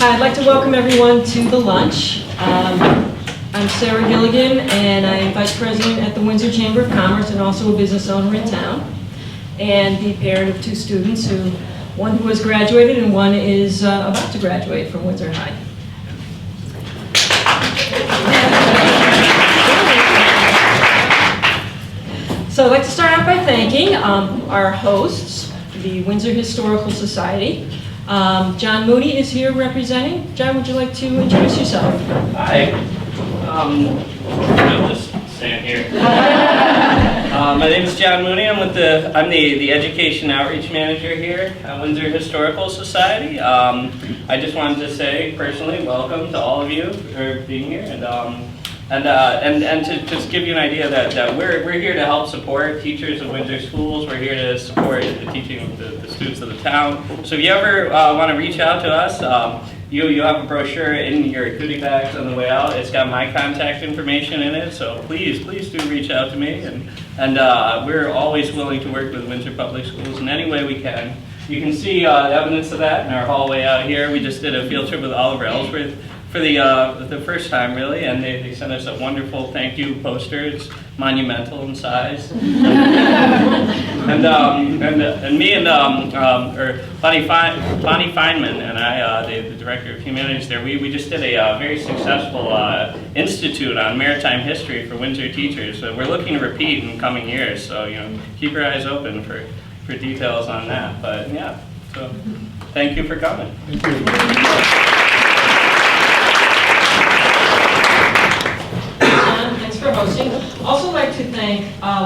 I'd like to welcome everyone to the lunch. I'm Sarah Gilligan, and I am Vice President at the Windsor Chamber of Commerce and also a business owner in town, and the parent of two students, one who has graduated and one is about to graduate from Windsor High. So I'd like to start out by thanking our hosts, the Windsor Historical Society. John Mooney is here representing. John, would you like to introduce yourself? Hi. I'll just stand here. My name is John Mooney. I'm the Education Outreach Manager here at Windsor Historical Society. I just wanted to say personally, welcome to all of you for being here, and to just give you an idea that we're here to help support teachers of Windsor schools. We're here to support the teaching of the students of the town. So if you ever want to reach out to us, you have a brochure in your goodie bags on the way out. It's got my contact information in it, so please do reach out to me. And we're always willing to work with Windsor Public Schools in any way we can. You can see evidence of that in our hallway out here. We just did a field trip with Oliver Ellsworth for the first time, really, and they sent us a wonderful thank you poster. It's monumental in size. and me and Bonnie Feynman and I, the director of humanities there, we just did a very successful institute on maritime history for Windsor teachers. So we're looking to repeat in coming years. So keep your eyes open for details on that. But yeah, so thank you for coming. Thank you. For hosting. Also like to thank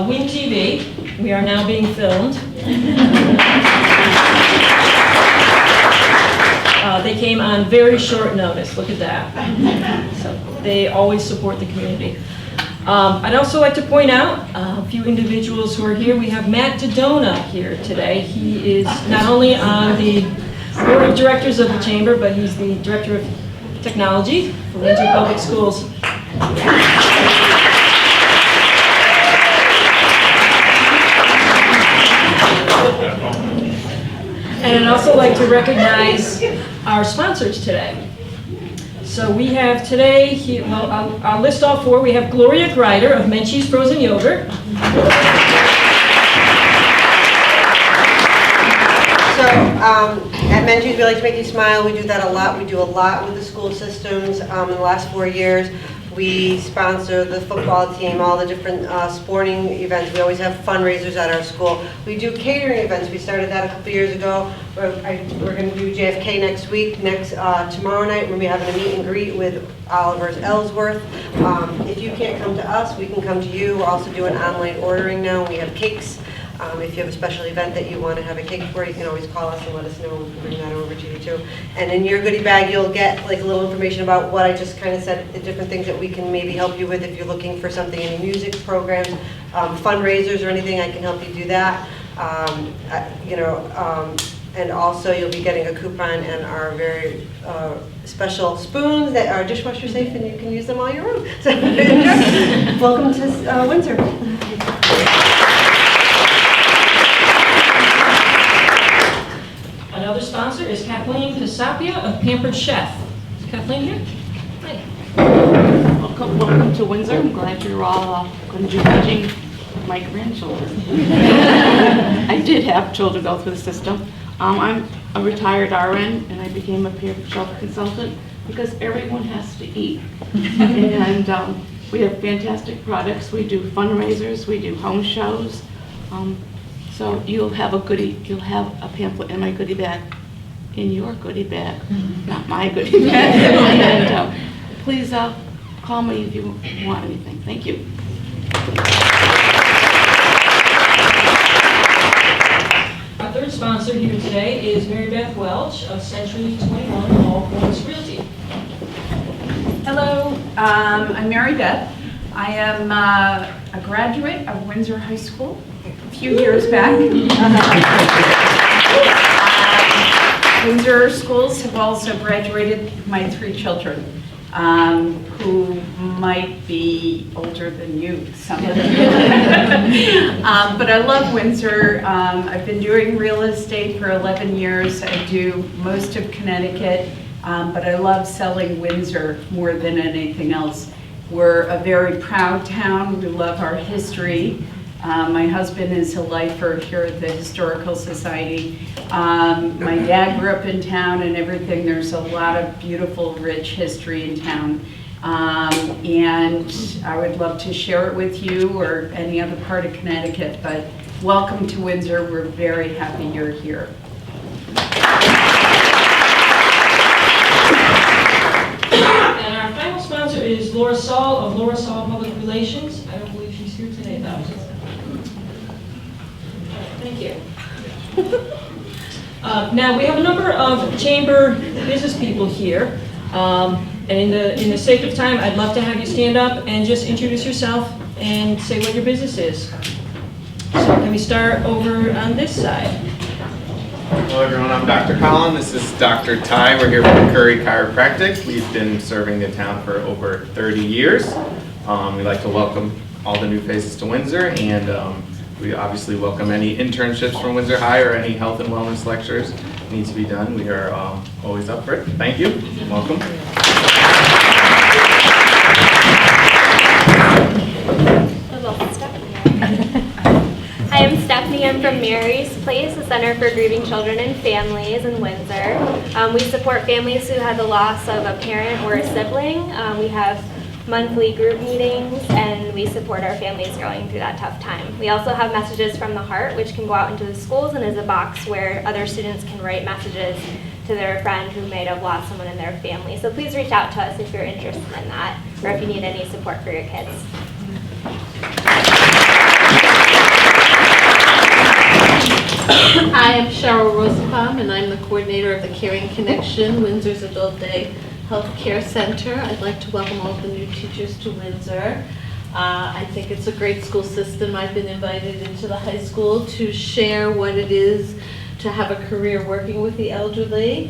Win TV. We are now being filmed. They came on very short notice. Look at that. So they always support the community. I'd also like to point out a few individuals who are here. We have Matt Dodona here today. He is not only on the board of directors of the chamber, but he's the director of technology for Windsor Public Schools. And I'd also like to recognize our sponsors today. So we have today, I'll list all four. We have Gloria Greider of Menchie's Frozen Yogurt. So at Menchie's, we like to make you smile. We do that a lot. We do a lot with the school systems. In the last 4 years, we sponsor the football team, all the different sporting events. We always have fundraisers at our school. We do catering events. We started that a couple years ago. We're going to do JFK next week. Tomorrow night, we'll be having a meet and greet with Oliver Ellsworth. If you can't come to us, we can come to you. We're also doing online ordering now. We have cakes. If you have a special event that you want to have a cake for, you can always call us and let us know. We can bring that over to you too. And in your goodie bag, you'll get like a little information about what I just kind of said, the different things that we can maybe help you with if you're looking for something, any music programs, fundraisers or anything. I can help you do that. And also you'll be getting a coupon and our very special spoons that are dishwasher safe, and you can use them all year round. So welcome to Windsor. Another sponsor is Kathleen Pisapia of Pampered Chef. Is Kathleen here? Hi. Welcome to Windsor. I'm glad you're all going to be judging my grandchildren. I did have children go through the system. I'm a retired RN, and I became a peer shelf consultant because everyone has to eat. And we have fantastic products. We do fundraisers. We do home shows. So you'll have a pamphlet in my goodie bag, in your goodie bag, not my goodie bag. And please call me if you want anything. Thank you. Our third sponsor here today is Mary Beth Welch of Century 21 All Points Realty. Hello, I'm Mary Beth. I am a graduate of Windsor High School a few years back. Windsor schools have also graduated my 3 children, who might be older than you, some of them. But I love Windsor. I've been doing real estate for 11 years. I do most of Connecticut but I love selling Windsor more than anything else. We're a very proud town. We love our history. My husband is a lifer here at the Historical Society. My dad grew up in town and everything. There's a lot of beautiful, rich history in town. And I would love to share it with you or any other part of Connecticut, but welcome to Windsor. We're very happy you're here. And our final sponsor is Laura Saul of Laura Saul Public Relations. I don't believe she's here today, though. Thank you. Now, we have a number of chamber business people here. And in the sake of time, I'd love to have you stand up and just introduce yourself and say what your business is. So can we start over on this side? Hello everyone, I'm Dr. Collin. This is Dr. Ty. We're here from Curry Chiropractic. We've been serving the town for over 30 years. We'd like to welcome all the new faces to Windsor, and we obviously welcome any internships from Windsor High or any health and wellness lectures need to be done. We are always up for it. Thank you. Welcome. Hi, I'm Stephanie. I'm from Mary's Place, the Center for Grieving Children and Families in Windsor. We support families who had the loss of a parent or a sibling. We have monthly group meetings, and we support our families going through that tough time. We also have Messages from the Heart, which can go out into the schools and is a box where other students can write messages to their friend who might have lost someone in their family. So please reach out to us if you're interested in that, or if you need any support for your kids. Hi, I'm Cheryl Rosenbaum, and I'm the coordinator of the Caring Connection, Windsor's Adult Day Health Care Center. I'd like to welcome all of the new teachers to Windsor. I think it's a great school system. I've been invited into the high school to share what it is to have a career working with the elderly.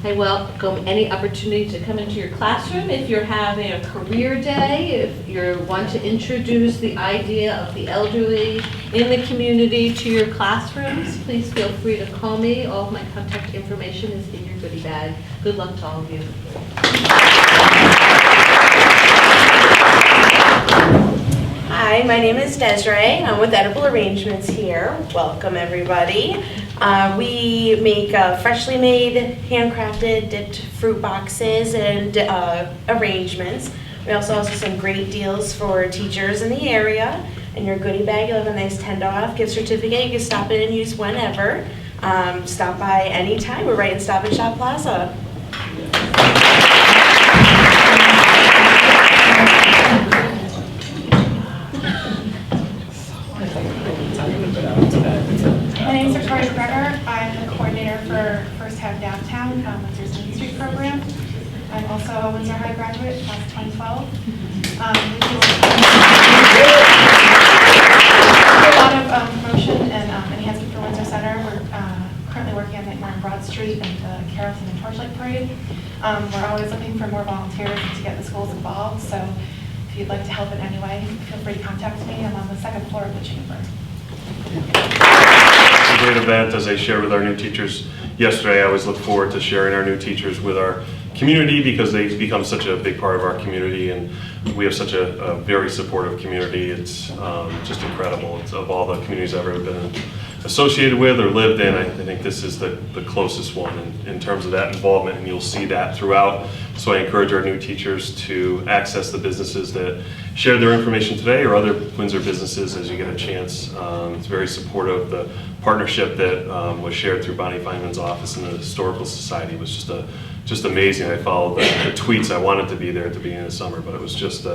I welcome any opportunity to come into your classroom if you're having a career day, if you want to introduce the idea of the elderly in the community to your classrooms. Please feel free to call me. All of my contact information is in your goodie bag. Good luck to all of you. Hi, my name is Desiree. I'm with Edible Arrangements here. Welcome, everybody. We make freshly made, handcrafted, dipped fruit boxes and arrangements. We also have some great deals for teachers in the area. In your goodie bag, you'll have a nice $10 off gift certificate. You can stop in and use whenever. Stop by anytime. We're right in Stop and Shop Plaza. My name is Victoria Gregor. I'm the coordinator for First Have Downtown, Windsor's Main Street program. I'm also a Windsor High graduate, class of 2012. We do a lot of promotion and enhancement for Windsor Center. We're currently working on Nightmare on Broad Street and the Carrollton and Torchlight Parade. We're always looking for more volunteers to get the schools involved, so if you'd like to help in any way, feel free to contact me. I'm on the second floor of the chamber. It's a great event. As I shared with our new teachers yesterday, I always look forward to sharing our new teachers with our community because they've become such a big part of our community, and we have such a very supportive community. It's just incredible. It's of all the communities I've ever been associated with or lived in, I think this is the closest one in terms of that involvement, and you'll see that throughout. So I encourage our new teachers to access the businesses that shared their information today or other Windsor businesses as you get a chance. It's very supportive. The partnership that was shared through Bonnie Feynman's office and the Historical Society was just amazing. I followed the tweets. I wanted to be there at the beginning of the summer, but it was just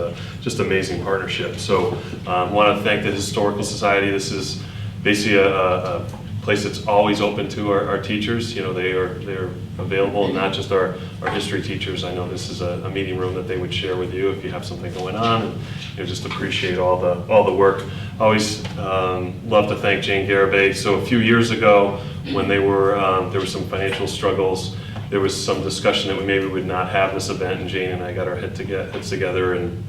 amazing partnership. So I want to thank the Historical Society. This is basically a place that's always open to our teachers. You know, they're available, not just our history teachers. I know this is a meeting room that they would share with you if you have something going on, and just appreciate all the work. I always love to thank Jane Garibay. So a few years ago, when there were some financial struggles, there was some discussion that we maybe would not have this event, and Jane and I got our heads together, and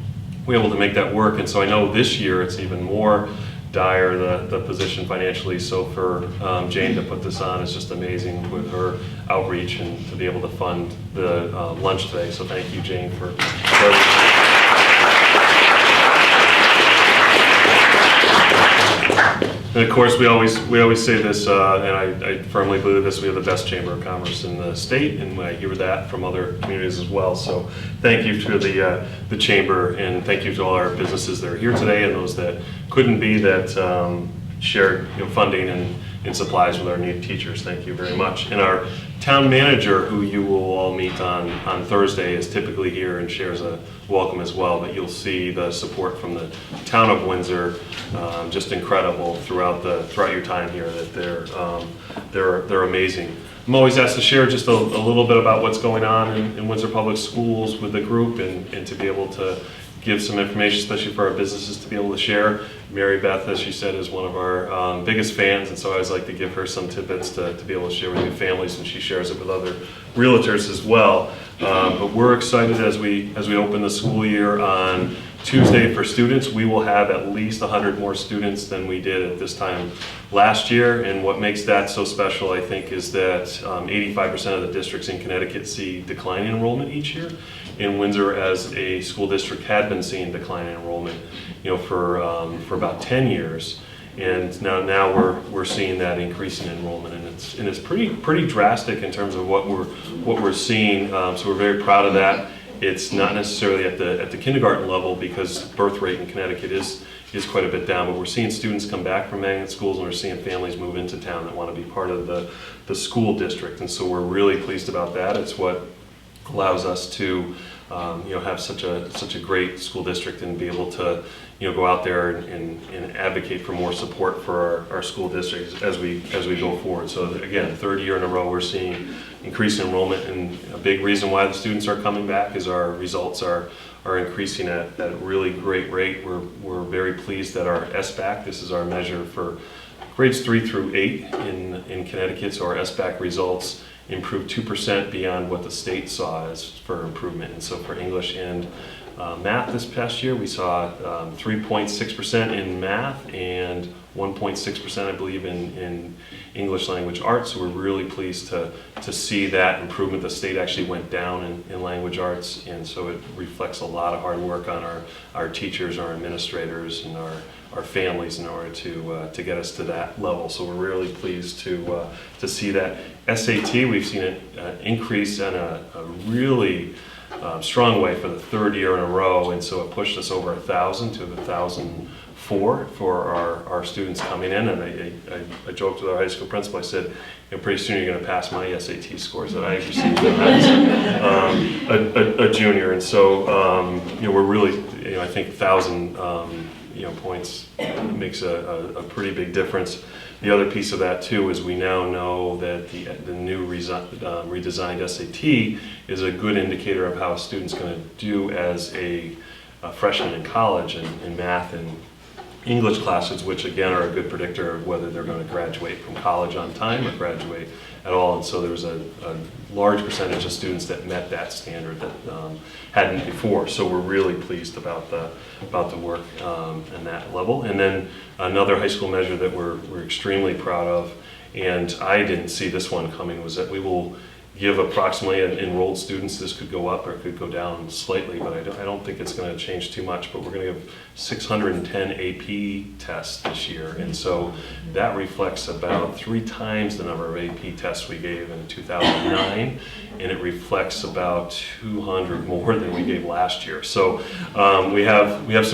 we were able to make that work. And so I know this year it's even more dire the position financially. So for Jane to put this on is just amazing with her outreach and to be able to fund the lunch today. So thank you, Jane, for And of course, we always say this, and I firmly believe this, we have the best Chamber of Commerce in the state, and I hear that from other communities as well. So thank you to the Chamber, and thank you to all our businesses that are here today, and those that couldn't be, that shared funding and supplies with our new teachers. Thank you very much. And our town manager, who you will all meet on Thursday, is typically here and shares a welcome as well, but you'll see the support from the town of Windsor, just incredible throughout your time here, that they're amazing. I'm always asked to share just a little bit about what's going on in Windsor Public Schools with the group, and to be able to give some information, especially for our businesses to be able to share. Mary Beth, as she said, is one of our biggest fans, and so I always like to give her some tidbits to be able to share with new families, and she shares it with other realtors as well. But we're excited as we open the school year on Tuesday for students. We will have at least 100 more students than we did at this time last year, and what makes that so special, I think, is that 85% of the districts in Connecticut see declining enrollment each year. In Windsor, as a school district, had been seeing declining enrollment, for about 10 years, and now we're seeing that increase in enrollment, and it's pretty drastic in terms of what we're seeing. So we're very proud of that. It's not necessarily at the kindergarten level, because birth rate in Connecticut is quite a bit down, but we're seeing students come back from magnet schools, and we're seeing families move into town that want to be part of the school district, and so we're really pleased about that. It's what allows us to have such a great school district, and be able to go out there and advocate for more support for our school districts as we go forward. So again, third year in a row we're seeing increased enrollment, and a big reason why the students are coming back is our results are increasing at a really great rate. We're very pleased that our SBAC, this is our measure for grades 3 through 8 in Connecticut, so our SBAC results improved 2% beyond what the state saw as for improvement. And so for English and math this past year, we saw 3.6% in math and 1.6%, I believe, in English language arts. So we're really pleased to see that improvement. The state actually went down in language arts, and so it reflects a lot of hard work on our teachers, our administrators, and our families in order to get us to that level. So we're really pleased to see that. SAT, we've seen it increase in a really strong way for the third year in a row, and so it pushed us over 1,000 to 1,004 for our students coming in. And I joked with our high school principal. I said, pretty soon you're going to pass my SAT scores that I received when I was a junior. And so we're really, I think 1,000 points makes a pretty big difference. The other piece of that too is we now know that the new redesigned SAT is a good indicator of how a student's going to do as a freshman in college in math and English classes, which again are a good predictor of whether they're going to graduate from college on time or graduate at all. And so there was a large percentage of students that met that standard that hadn't before. So we're really pleased about the work and that level. And then another high school measure that we're extremely proud of, and I didn't see this one coming, was that we will give approximately enrolled students, this could go up or it could go down slightly, but I don't think it's going to change too much, but we're going to give 610 AP tests this year, and so that reflects about 3 times the number of AP tests we gave in 2009, and it reflects about 200 more than we gave last year. So we have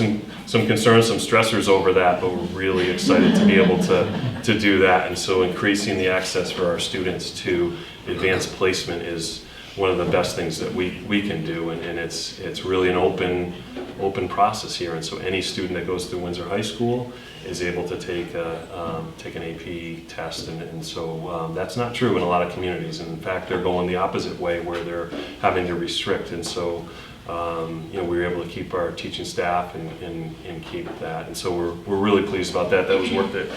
some concerns, some stressors over that, but we're really excited to be able to do that, and so increasing the access for our students to advanced placement is one of the best things that we can do, and it's really an open process here, and so any student that goes through Windsor High School is able to take an AP test, and so that's not true in a lot of communities, and in fact they're going the opposite way where they're having to restrict, and so we were able to keep our teaching staff and keep that, and so we're really pleased about that. That was work that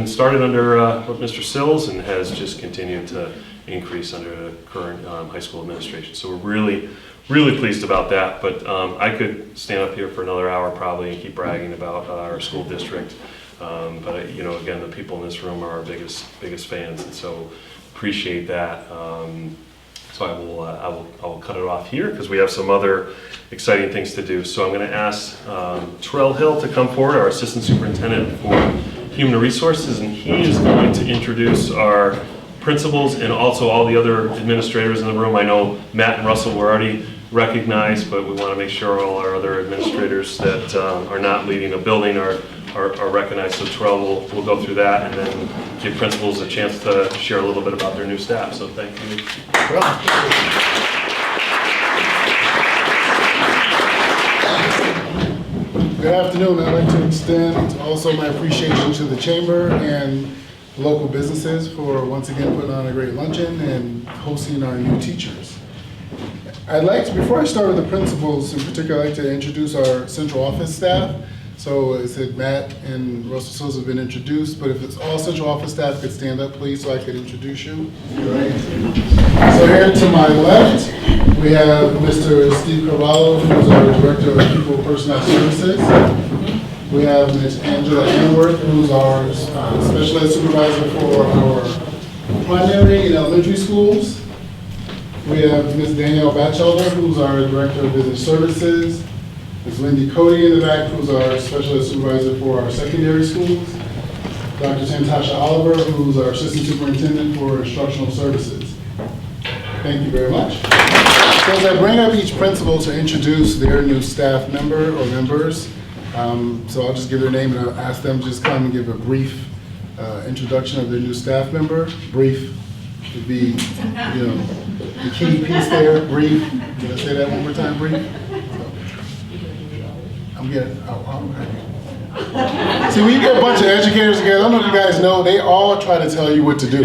started under Mr. Sills and has just continued to increase under the current high school administration. So we're really pleased about that. But I could stand up here for another hour probably and keep bragging about our school district. But you know, again, the people in this room are our biggest fans, and so appreciate that. So I will cut it off here because we have some other exciting things to do. So I'm going to ask Terrell Hill to come forward, our Assistant Superintendent for Human Resources, and he is going to introduce our principals and also all the other administrators in the room. I know Matt and Russell were already recognized, but we want to make sure all our other administrators that are not leading a building are recognized. So Terrell will go through that and then give principals a chance to share a little bit about their new staff. So thank you, Terrell. Good afternoon. I'd like to extend also my appreciation to the Chamber and local businesses for once again putting on a great luncheon and hosting our new teachers. I'd like to, before I start with the principals in particular, I'd like to introduce our central office staff. So as I said, Matt and Russell Sills have been introduced, but if it's all central office staff could stand up please so I could introduce you. Right. So here to my left, we have Mr. Steve Carvalho, who's our Director of People Personnel Services. We have Ms. Angela Anworth, who's our Special Ed Supervisor for our primary and elementary schools. We have Ms. Danielle Batchelder, who's our Director of Business Services. Ms. Wendy Cody in the back, who's our Special Ed Supervisor for our secondary schools. Dr. Santasha Oliver, who's our Assistant Superintendent for Instructional Services. Thank you very much. So as I bring up each principal to introduce their new staff member or members, so I'll just give their name and I'll ask them to just come and give a brief introduction of their new staff member. Brief would be, you know, the key piece there, brief. Did I say that one more time, brief? I'm getting, See, when you get a bunch of educators together, I don't know if you guys know, they all try to tell you what to do.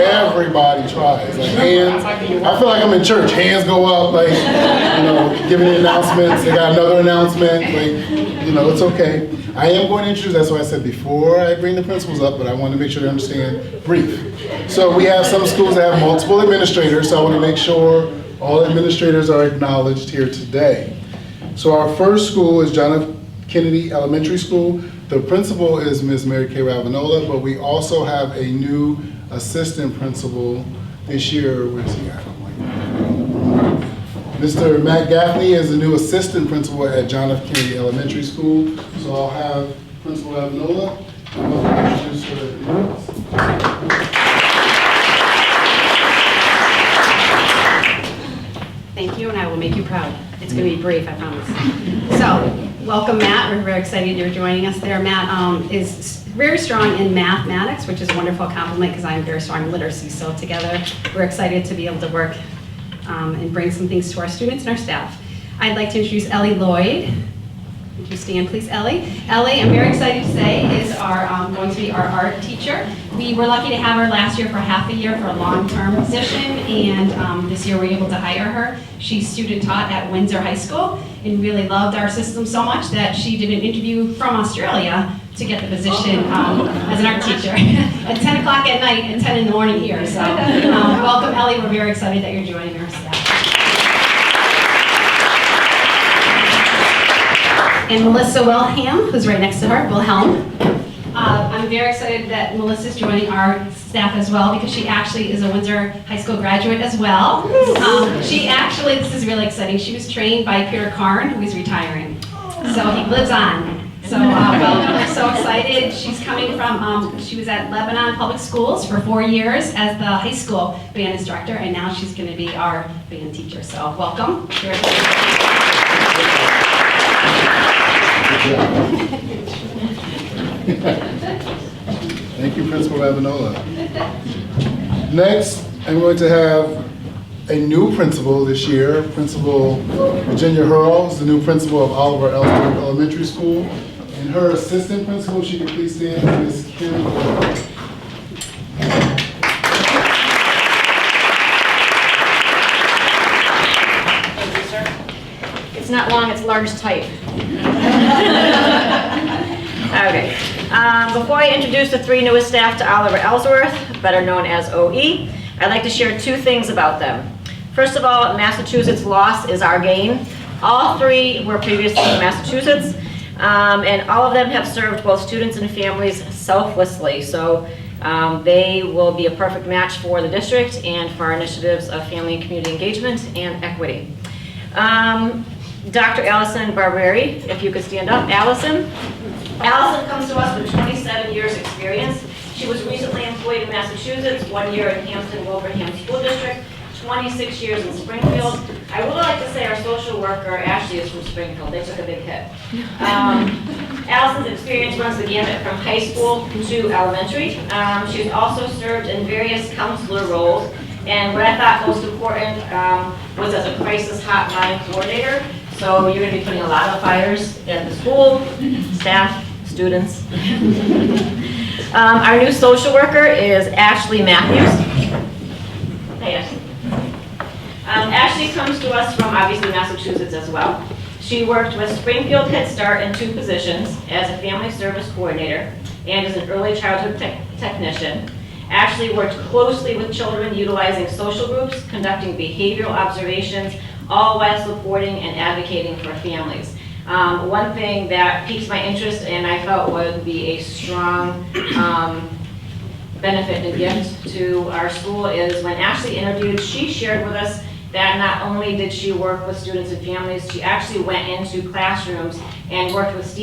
Everybody tries. Like hands, I feel like I'm in church. Hands go up, like, you know, giving the announcements. They got another announcement. Like, you know, it's okay. I am going to introduce, that's why I said before I bring the principals up, but I want to make sure they understand brief. So we have some schools that have multiple administrators, so I want to make sure all administrators are acknowledged here today. So our first school is John F. Kennedy Elementary School. The principal is Ms. Mary Kay Ravanola, but we also have a new assistant principal this year. Where's he at? Mr. Matt Gaffney is the new assistant principal at John F. Kennedy Elementary School. So I'll have Principal Ravanola introduce her. Thank you, and I will make you proud. It's going to be brief, I promise. So, welcome, Matt. We're very excited you're joining us there. Matt is very strong in mathematics, which is a wonderful compliment because I'm very strong in literacy. So together, we're excited to be able to work and bring some things to our students and our staff. I'd like to introduce Ellie Lloyd. Would you stand, please, Ellie? Ellie, I'm very excited to say, is going to be our art teacher. We were lucky to have her last year for half a year for a long-term position, and this year we were able to hire her. She's student taught at Windsor High School and really loved our system so much that she did an interview from Australia to get the position as an art teacher at 10 o'clock at night and 10 in the morning here. So welcome, Ellie. We're very excited that you're joining our staff. And Melissa Wilhelm, who's right next to her, Wilhelm. I'm very excited that Melissa's joining our staff as well because she actually is a Windsor High School graduate as well. She actually, this is really exciting, she was trained by Peter Karn, who is retiring. So he lives on. So welcome, we're so excited. She's coming from, she was at Lebanon Public Schools for 4 years as the high school band instructor, and now she's going to be our band teacher. So welcome. Thank you, Principal Ravanola. Next, I'm going to have a new principal this year, Principal Virginia Hurl is the new principal of Oliver Ellsworth Elementary School. And her assistant principal, she can please stand, is Ms. Kim Gordon. Thank you, sir. It's not long, it's large type. Okay. Before I introduce the 3 newest staff to Oliver Ellsworth, better known as OE, I'd like to share 2 things about them. First of all, Massachusetts' loss is our gain. All three were previously in Massachusetts, and all of them have served both students and families selflessly. So they will be a perfect match for the district and for our initiatives of family and community engagement and equity. Dr. Allison Barberi, if you could stand up. Allison comes to us with 27 years experience. She was recently employed in Massachusetts, 1 year in Hampton-Wilbraham School District, 26 years in Springfield. I would like to say our social worker, Ashley, is from Springfield. They took a big hit. Allison's experience runs the gamut from high school to elementary. She's also served in various counselor roles, and what I thought most important was as a crisis hotline coordinator. So you're going to be putting a lot of fires at the school, staff, students. Our new social worker is Ashley Matthews. Hey, Ashley. Ashley comes to us from, obviously, Massachusetts as well. She worked with Springfield Head Start in 2 positions as a family service coordinator and as an early childhood technician. Ashley worked closely with children utilizing social groups, conducting behavioral observations, all while supporting and advocating for families. One thing that piqued my interest and I felt would be a strong benefit and gift to our school is when Ashley interviewed, she shared with us that not only did she work with students and families, she actually went into classrooms and worked with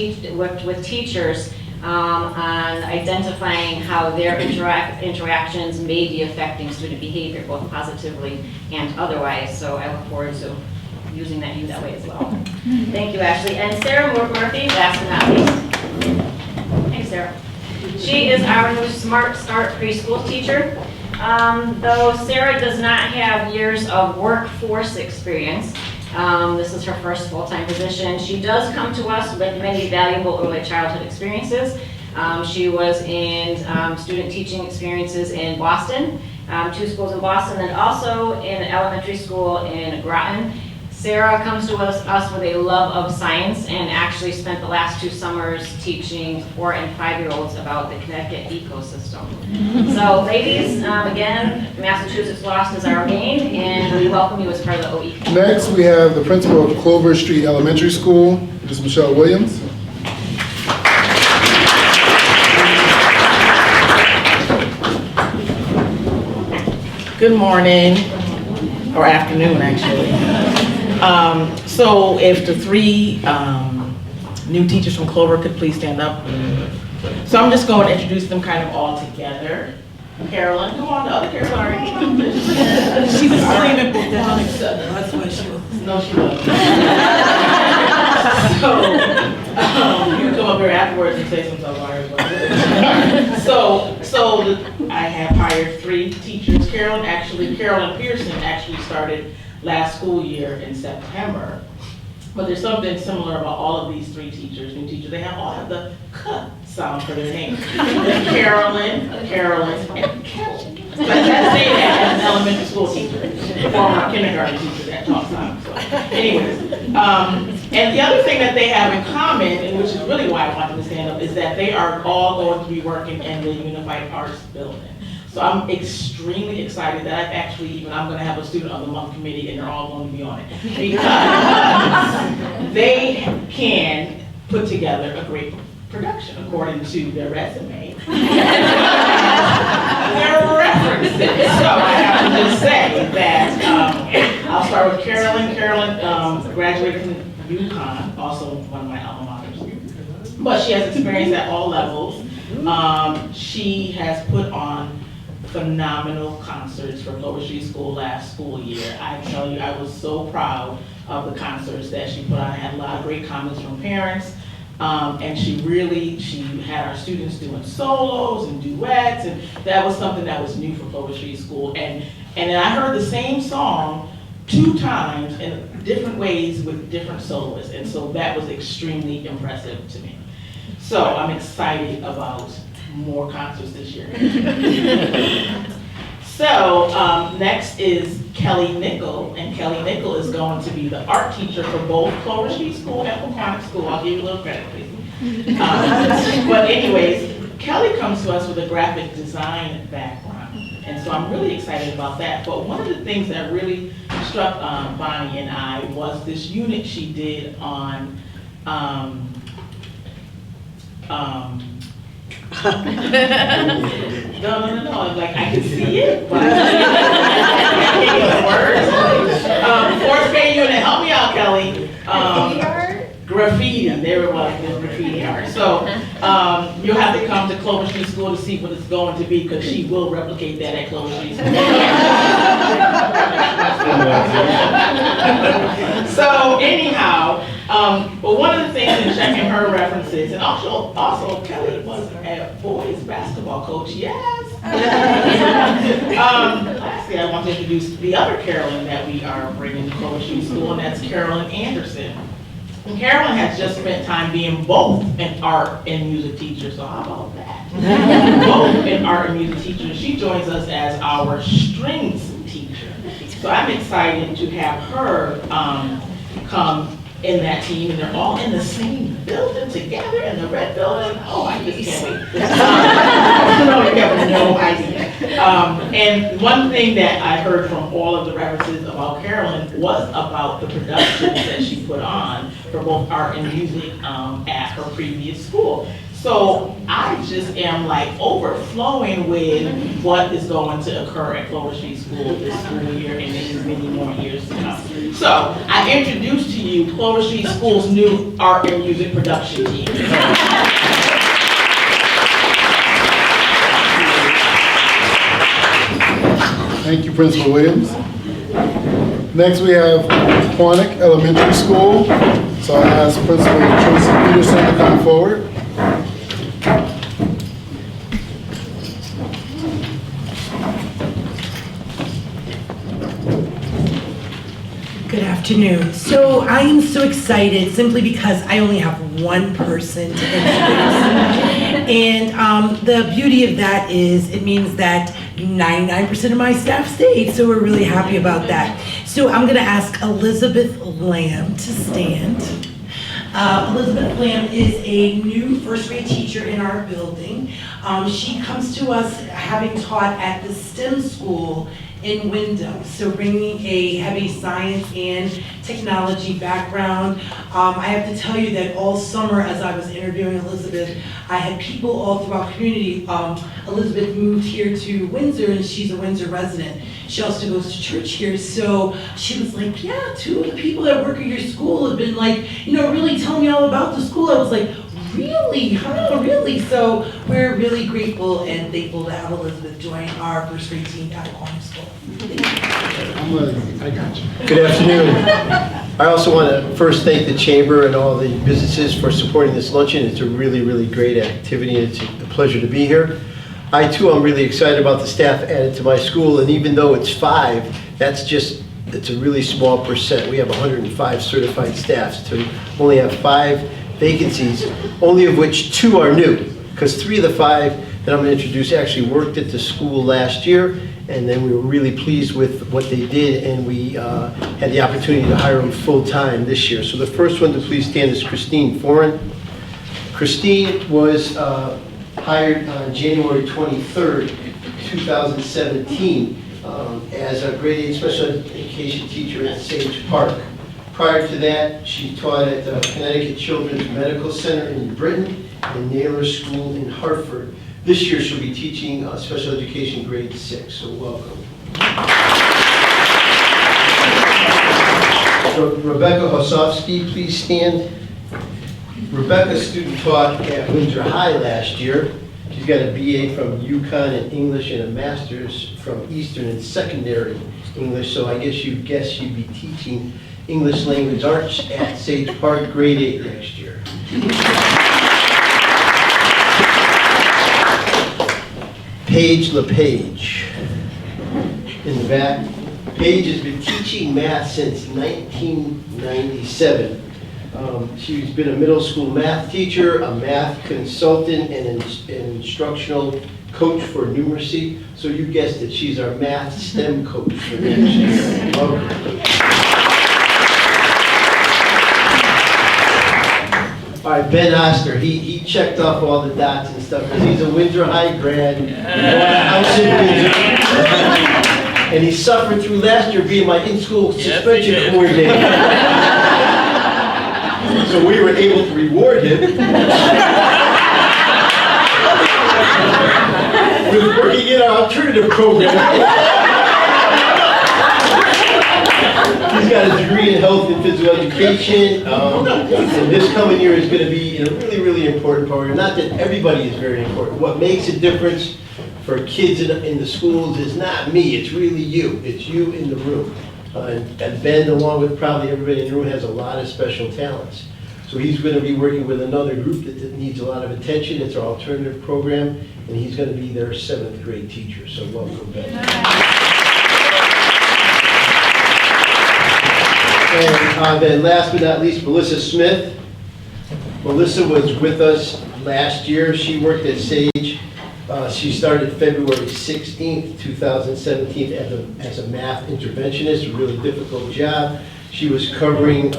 teachers on identifying how their interactions may be affecting student behavior, both positively and otherwise. So I look forward to using you that way as well. Thank you, Ashley. And Sarah Murphy, last but not least. Thanks, Sarah. She is our new Smart Start preschool teacher. Though Sarah does not have years of workforce experience, this is her first full-time position. She does come to us with many valuable early childhood experiences. She was in student teaching experiences in Boston, 2 schools in Boston, and also in an elementary school in Groton. Sarah comes to us with a love of science and actually spent the last 2 summers teaching 4- and 5-year-olds about the Connecticut ecosystem. So ladies, again, Massachusetts lost is our gain, and we welcome you as part of the OE. Next, we have the principal of Clover Street Elementary School, Ms. Michelle Williams. Good morning, or afternoon actually. So if the 3 new teachers from Clover could please stand up. So I'm just going to introduce them kind of all together. Carolyn, come on, the other Carolyn. She was screaming for that's why she was. No, she wasn't. So you can come up here afterwards and say some stuff about her. So I have hired 3 teachers. Carolyn Pearson actually started last school year in September. But there's something similar about all of these 3 teachers, new teachers. They all have the "k" sound for their names. Carolyn, and Kelly. But that's saying that as an elementary school teacher, former kindergarten teacher that taught science. So, anyways, and the other thing that they have in common, and which is really why I wanted to stand up, is that they are all going to be working in the Unified Arts Building. So I'm extremely excited that I'm going to have a student on the month committee and they're all going to be on it. Because they can put together a great production according to their resume. Their references. So I have to just say that I'll start with Carolyn. Carolyn graduated from UConn, also one of my alma maters. But she has experience at all levels. She has put on phenomenal concerts for Clover Street School last school year. I tell you, I was so proud of the concerts that she put on. I had a lot of great comments from parents. And she had our students doing solos and duets, and that was something that was new for Clover Street School. And then I heard the same song 2 times in different ways with different soloists, and so that was extremely impressive to me. So I'm excited about more concerts this year. So next is Kelly Nickel, and Kelly Nickel is going to be the art teacher for both Clover Street School and Pocahontas School. I'll give you a little credit, please. But anyways, Kelly comes to us with a graphic design background. And so I'm really excited about that. But one of the things that really struck Bonnie and I was this unit she did on no, like I can see it, but I can't get the words. Fourth grade unit, help me out, Kelly. Graffiti, there it was, the graffiti art. So you'll have to come to Clover Street School to see what it's going to be, because she will replicate that at Clover Street School. So anyhow, but one of the things in checking her references, and also Kelly was a boys basketball coach, yes. Lastly, I want to introduce the other Carolyn that we are bringing to Clover Street School, and that's Carolyn Anderson. And Carolyn has just spent time being both an art and music teacher, so how about that? Both an art and music teacher. She joins us as our strings teacher. So I'm excited to have her come in that team, and they're all in the same building together in the red building. Oh, I just can't wait. You have no idea. And one thing that I heard from all of the references about Carolyn was about the productions that she put on for both art and music at her previous school. So I just am like overflowing with what is going to occur at Clover Street School this school year and in many more years to come. So I introduce to you Clover Street School's new art and music production team. Thank you, Principal Williams. Next, we have Quantick Elementary School. So I ask Principal Tracy Peterson to come forward. Good afternoon. So I am so excited simply because I only have one person to introduce. And the beauty of that is it means that 99% of my staff stayed, so we're really happy about that. So I'm gonna ask Elizabeth Lamb to stand. Elizabeth Lamb is a new first grade teacher in our building. She comes to us having taught at the STEM school in Windsor, so bringing a heavy science and technology background. I have to tell you that all summer as I was interviewing Elizabeth, I had people all throughout community. Elizabeth moved here to Windsor and she's a Windsor resident. She also goes to church here, so she was like, yeah, 2 of the people that work at your school have been like, you know, really telling me all about the school. I was like, really? Huh, really? So we're really grateful and thankful to have Elizabeth join our first grade team at Quantick School. I got you. Good afternoon. I also want to first thank the Chamber and all the businesses for supporting this luncheon. It's a really, really great activity, and it's a pleasure to be here. I too am really excited about the staff added to my school, and even though it's 5, it's a really small percent. We have 105 certified staffs to only have 5 vacancies, only of which 2 are new, because 3 of the 5 that I'm going to introduce actually worked at the school last year, and then we were really pleased with what they did, and we had the opportunity to hire them full-time this year. So the first one to please stand is Christine Foran. Christine was hired on January 23rd, 2017 as a grade 8 special education teacher at Sage Park. Prior to that, she taught at the Connecticut Children's Medical Center in Britain and Naylor School in Hartford. This year she'll be teaching special education grade 6, so welcome. Rebecca Hosofsky, please stand. Rebecca's student taught at Windsor High last year. She's got a BA from UConn in English and a master's from Eastern in secondary English, so I guess you'd guess she'd be teaching English language arts at Sage Park grade 8 next year. Paige LePage in the back. Paige has been teaching math since 1997. She's been a middle school math teacher, a math consultant, and an instructional coach for numeracy. So you guessed it, she's our math STEM coach for next year. Welcome. All right, Ben Oster, he checked off all the dots and stuff because he's a Windsor High grad. House in Windsor. And he suffered through last year being my in-school Yes, suspension he did. coordinator. So we were able to reward him with working in our alternative program. He's got a degree in health and physical education. And this coming year is going to be in a really, really important program. Not that everybody is very important. What makes a difference for kids in the schools is not me, it's really you. It's you in the room. And Ben, along with probably everybody in the room, has a lot of special talents. So he's going to be working with another group that needs a lot of attention. It's our alternative program, and he's going to be their 7th grade teacher. So welcome, Ben. And then last but not least, Melissa Smith. Melissa was with us last year. She worked at SAGE. She started February 16th, 2017 as a math interventionist, a really difficult job. She was covering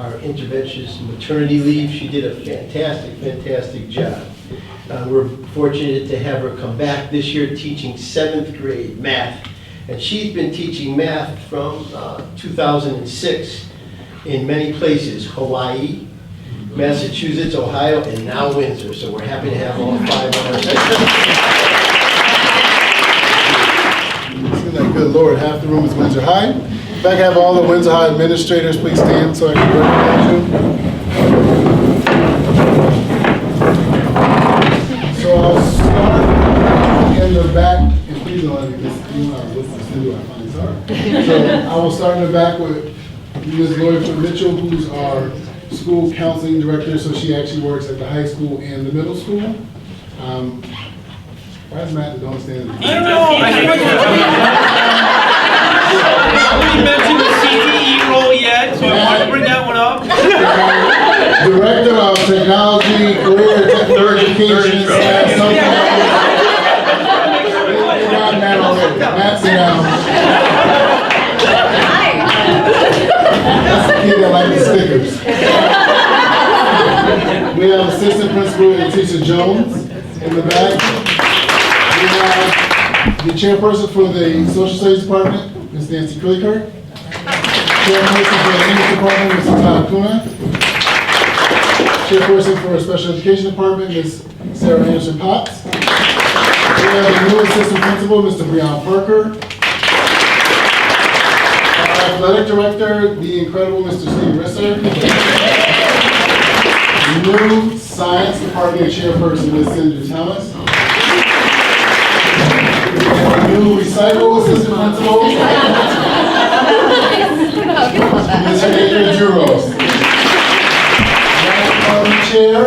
our interventionist maternity leave. She did a fantastic, fantastic job. We're fortunate to have her come back this year teaching 7th grade math. And she's been teaching math from 2006 in many places, Hawaii, Massachusetts, Ohio, and now Windsor. So we're happy to have all 5 on our Seems like, good Lord, half the room is Windsor High. If I can have all the Windsor High administrators, please stand so I can recognize you. So I'll start in the back, and please don't let me just, you know, listen to you, I find it hard. So I will start in the back with Ms. Lori Mitchell, who's our school counseling director, so she actually works at the high school and the middle school. Why is Matt don't stand? I don't know. We mentioned the CTE role yet, so I wanted to bring that one up. Director of Technology, Career Education, Matt, sit down. That's the kid that likes the stickers. We have Assistant Principal Letitia Jones in the back. We have the Chairperson for the Social Studies Department, Ms. Nancy Killiker. Chairperson for the English Department, Mr. Todd Kuna. Chairperson for the Special Education Department, Ms. Sarah Anderson Potts. We have the new Assistant Principal, Mr. Breon Parker. Our Athletic Director, the incredible Mr. Steve Risser. The new Science Department Chairperson, Ms. Cindy Thomas. And the new Recycle Assistant Principal, Ms. Adrian Juros. Chair,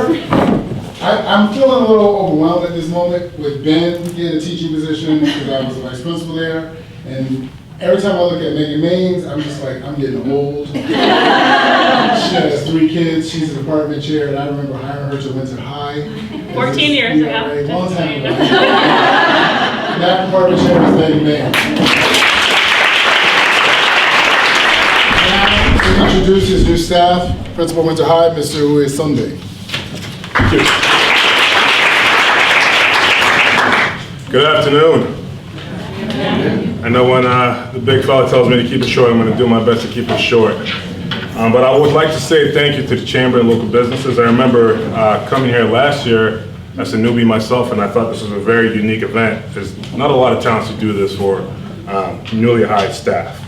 I'm feeling a little overwhelmed at this moment with Ben getting a teaching position because I was the vice principal there. And every time I look at Megan Maines, I'm just like, I'm getting old. She has 3 kids, she's a department chair, and I remember hiring her to Windsor High. 14 years ago. A long time ago. That department chair is Megan Maines. Now, to introduce his new staff, Principal Windsor High, Mr. Uwe Sunday. Thank you. Good afternoon. I know when the big fella tells me to keep it short, I'm going to do my best to keep it short. But I would like to say thank you to the Chamber and local businesses. I remember coming here last year as a newbie myself, and I thought this was a very unique event. There's not a lot of towns who do this for newly hired staff.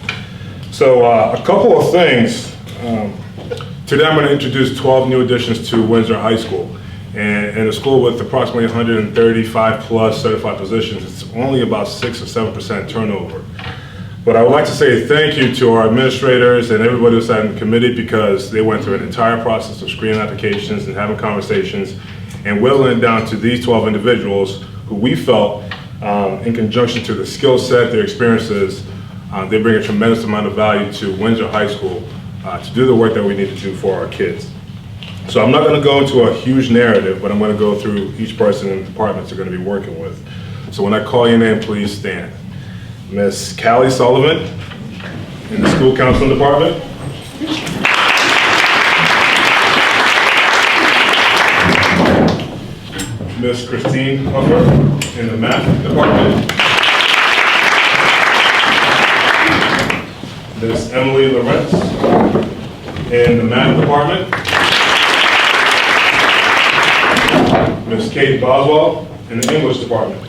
So a couple of things. Today I'm going to introduce 12 new additions to Windsor High School. And in a school with approximately 135 plus certified positions, it's only about 6 or 7% turnover. But I would like to say thank you to our administrators and everybody who sat in the committee because they went through an entire process of screening applications and having conversations and whittling it down to these 12 individuals who we felt, in conjunction to the skill set, their experiences, they bring a tremendous amount of value to Windsor High School to do the work that we need to do for our kids. So I'm not going to go into a huge narrative, but I'm going to go through each person in the departments they're going to be working with. So when I call your name, please stand. Miss Callie Sullivan in the School Counseling Department. Miss Christine Hooker in the Math Department. Ms. Emily Lawrence in the math department. Ms. Kate Boswell in the English department.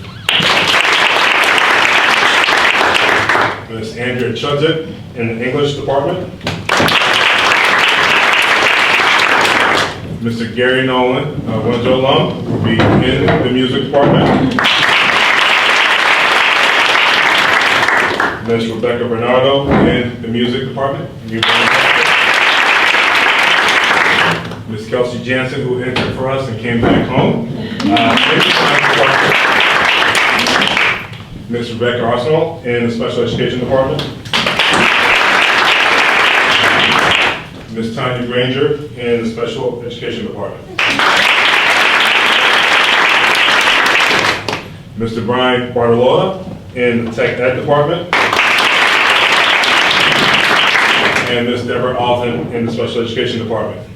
Ms. Andrea Chudzik in the English department. Mr. Gary Nolan, Windsor alum, will be in the music department. Ms. Rebecca Bernardo in the music department. Ms. Kelsey Jansen, who entered for us and came back home. Ms. Rebecca Arsenal in the special education department. Ms. Tanya Granger in the special education department. Mr. Brian Bartolotta in the tech ed department. And Ms. Deborah Alton in the special education department.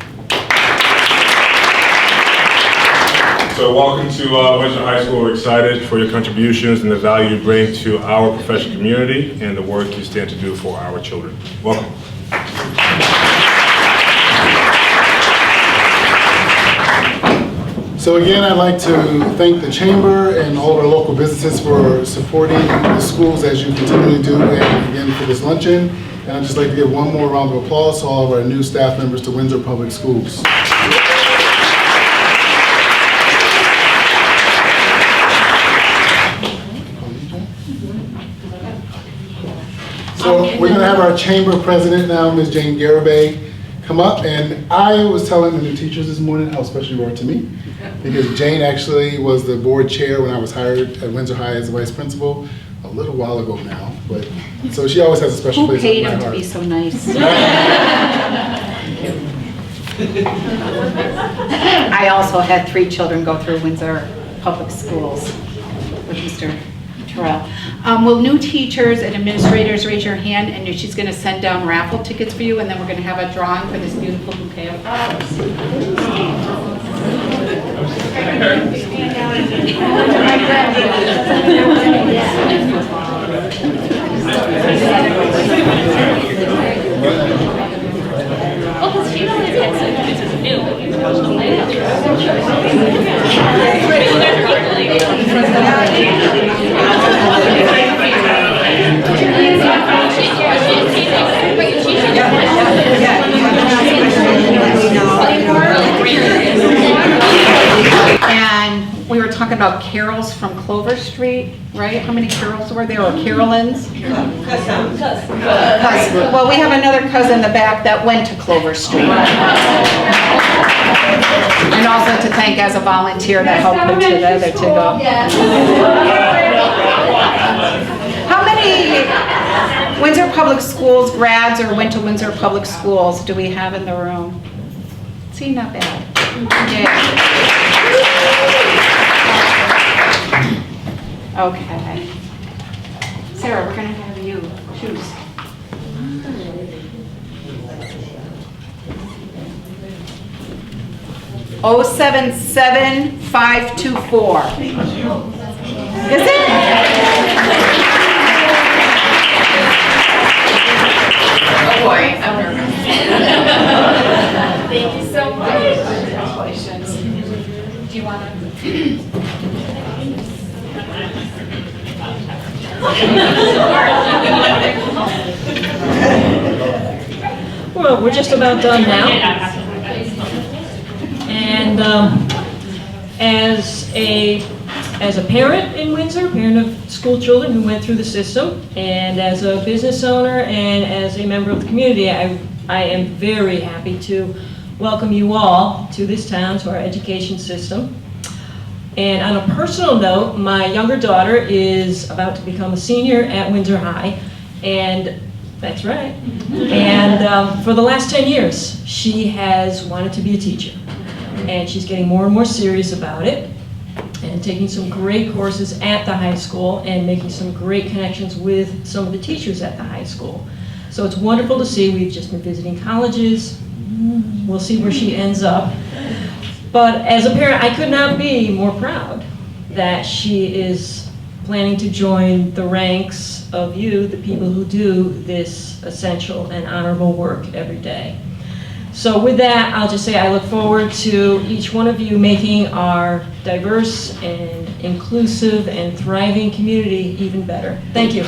So welcome to Windsor High School. We're excited for your contributions and the value you bring to our professional community and the work you stand to do for our children. Welcome. So again, I'd like to thank the Chamber and all of our local businesses for supporting the schools as you continue to do, and again for this luncheon. And I'd just like to give one more round of applause to all of our new staff members to Windsor Public Schools. So we're going to have our Chamber President now, Ms. Jane Garibay, come up. And I was telling the new teachers this morning how special you are to me, because Jane actually was the board chair when I was hired at Windsor High as a vice principal a little while ago now. But so she always has a special place in my heart. Who paid him to be so nice? I also had 3 children go through Windsor Public Schools with Mr. Terrell. Will new teachers and administrators raise your hand, and she's going to send down raffle tickets for you, and then we're going to have a drawing for this beautiful bouquet of flowers. And we were talking about carols from Clover Street, right? How many carols were there, or carolins? Well, we have another cousin in the back that went to Clover Street. And also to thank as a volunteer that helped put together to go. How many Windsor Public Schools grads or went to Windsor Public Schools do we have in the room? See, not bad. Yeah. Okay. Sarah, we're going to have you choose. Oh, 77524. Is it? Oh boy, I'm nervous. Thank you so much. Congratulations. Do you want to? Well, we're just about done now. And as a parent in Windsor, parent of school children who went through the system, and as a business owner and as a member of the community, I am very happy to welcome you all to this town, to our education system. And on a personal note, my younger daughter is about to become a senior at Windsor High, and that's right. And for the last 10 years, she has wanted to be a teacher. And she's getting more and more serious about it, and taking some great courses at the high school and making some great connections with some of the teachers at the high school. So it's wonderful to see. We've just been visiting colleges. We'll see where she ends up. But as a parent, I could not be more proud that she is planning to join the ranks of you, the people who do this essential and honorable work every day. So with that, I'll just say I look forward to each one of you making our diverse and inclusive and thriving community even better. Thank you.